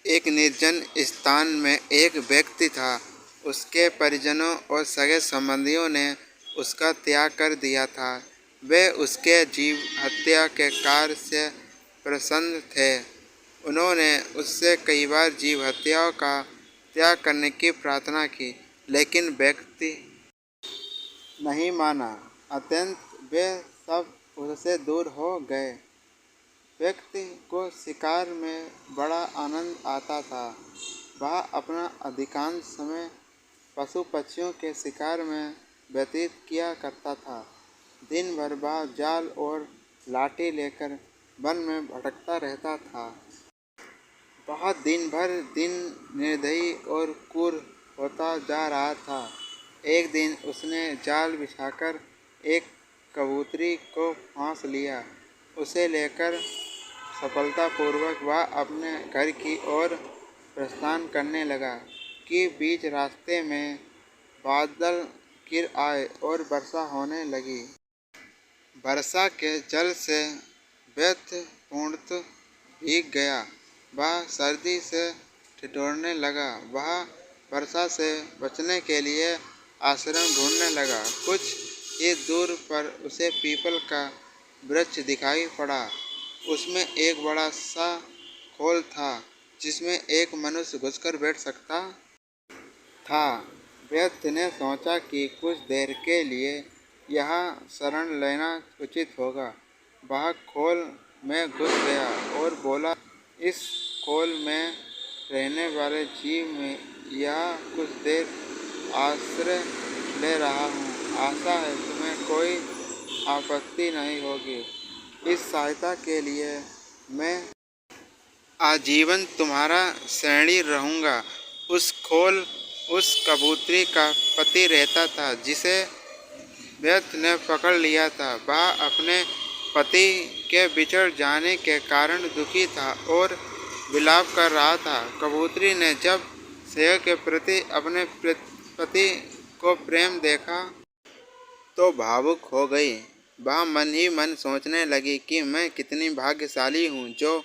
एक निर्जन स्थान में एक व्यक्ति था। उसके परिजनों और सगे संबंधियों ने उसका त्याग कर दिया था। वे उसके जीव हत्या के कार्य से प्रसन्न थे। उन्होंने उससे कई बार जीव हत्याओं का त्याग करने की प्रार्थना की, लेकिन व्यक्ति नहीं माना। अत्यंत वे सब उससे दूर हो गए। व्यक्ति को शिकार में बड़ा आनंद आता था। वह अपना अधिकांश समय पशु पक्षियों के शिकार में व्यतीत किया करता था। दिन भर वह जाल और लाठी लेकर वन में भटकता रहता था। वह दिन भर दिन निर्दयी और क्रूर होता जा रहा था। एक दिन उसने जाल बिछाकर एक कबूतरी को फांस लिया। उसे लेकर सफलतापूर्वक वह अपने घर की ओर प्रस्थान करने लगा कि बीच रास्ते में बादल घिर आए और वर्षा होने लगी। वर्षा के जल से व्यर्थ पूर्णतः भीग गया। वह सर्दी से ठिठुरने लगा। वह वर्षा से बचने के लिए आश्रय ढूंढने लगा। कुछ ही दूर पर उसे पीपल का वृक्ष दिखाई पड़ा। उसमें एक बड़ा सा खोल था जिसमें एक मनुष्य घुसकर बैठ सकता था। व्यर्थ ने सोचा कि कुछ देर के लिए यहाँ शरण लेना उचित होगा। वह खोल में घुस गया और बोला, इस खोल में रहने वाले जीव में यहाँ कुछ देर आश्रय ले रहा हूँ। आशा है तुम्हें कोई आपत्ति नहीं होगी। इस सहायता के लिए मैं आजीवन तुम्हारा ऋणी रहूँगा। उस खोल उस कबूतरी का पति रहता था जिसे व्यर्थ ने पकड़ लिया था। वह अपने पति के बिछड़ जाने के कारण दुखी था और विलाप कर रहा था। कबूतरी ने जब शेर के प्रति अपने पति को प्रेम देखा तो भावुक हो गई। वह मन ही मन सोचने लगी कि मैं कितनी भाग्यशाली हूँ जो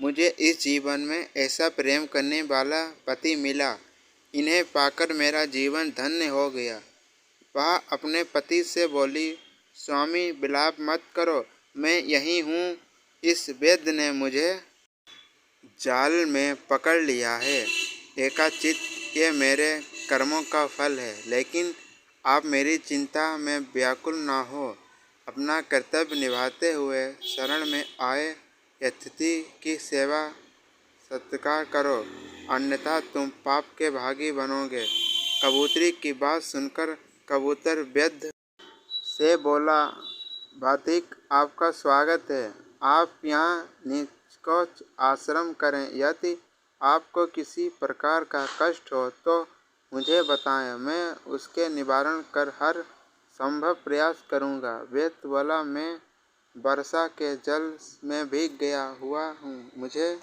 मुझे इस जीवन में ऐसा प्रेम करने वाला पति मिला। इन्हें पाकर मेरा जीवन धन्य हो गया। वह अपने पति से बोली, स्वामी विलाप मत करो, मैं यहीं हूँ। इस वैद्य ने मुझे जाल में पकड़ लिया है। एकाचित ये मेरे कर्मों का फल है, लेकिन आप मेरी चिंता में व्याकुल न हो। अपना कर्तव्य निभाते हुए शरण में आए अतिथि की सेवा सत्कार करो, अन्यथा तुम पाप के भागी बनोगे। कबूतरी की बात सुनकर कबूतर वैद्य से बोला, भातिक आपका स्वागत है। आप यहाँ निष्कोच आश्रम करें। यदि आपको किसी प्रकार का कष्ट हो तो मुझे बताएं, मैं उसके निवारण कर हर संभव प्रयास करूँगा। वैद्य बोला, मैं वर्षा के जल में भीग गया हुआ हूँ। मुझे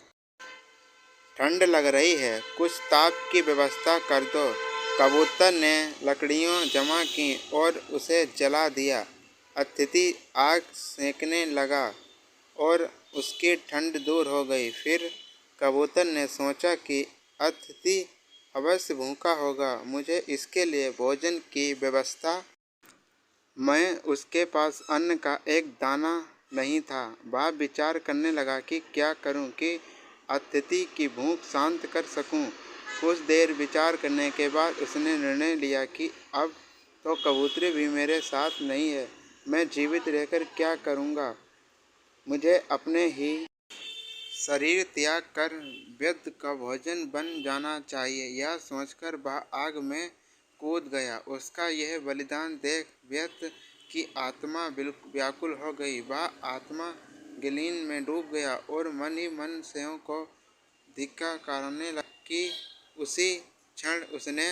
ठंड लग रही है, कुछ ताप की व्यवस्था कर दो। कबूतर ने लकड़ियाँ जमा की और उसे जला दिया। अतिथि आग सेंकने लगा और उसकी ठंड दूर हो गई। फिर कबूतर ने सोचा कि अतिथि अवश्य भूखा होगा, मुझे इसके लिए भोजन की व्यवस्था। मैं उसके पास अन्न का एक दाना नहीं था। वह विचार करने लगा कि क्या करूं कि अतिथि की भूख शांत कर सकूं। कुछ देर विचार करने के बाद उसने निर्णय लिया कि अब तो कबूतरी भी मेरे साथ नहीं है, मैं जीवित रहकर क्या करूंगा। मुझे अपने ही शरीर त्याग कर वैद्य का भोजन बन जाना चाहिए। यह सोचकर वह आग में कूद गया। उसका यह बलिदान देख वैद्य की आत्मा व्याकुल हो गई। वह आत्मा गलीन में डूब गया और मन ही मन स्वयं को धिक्कार करने लगा कि उसी क्षण उसने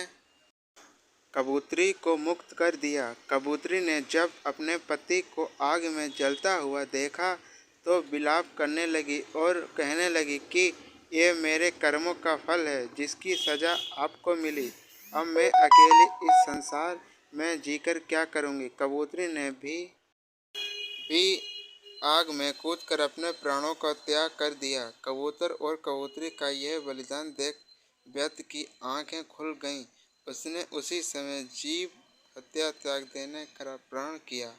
कबूतरी को मुक्त कर दिया। कबूतरी ने जब अपने पति को आग में जलता हुआ देखा तो विलाप करने लगी और कहने लगी कि ये मेरे कर्मों का फल है जिसकी सजा आपको मिली। अब मैं अकेली इस संसार में जीकर क्या करूँगी। कबूतरी ने भी आग में कूदकर अपने प्राणों का त्याग कर दिया। कबूतर और कबूतरी का यह बलिदान देख व्यक्ति की आंखें खुल गईं। उसने उसी समय जीव हत्या त्याग देने का प्रण किया।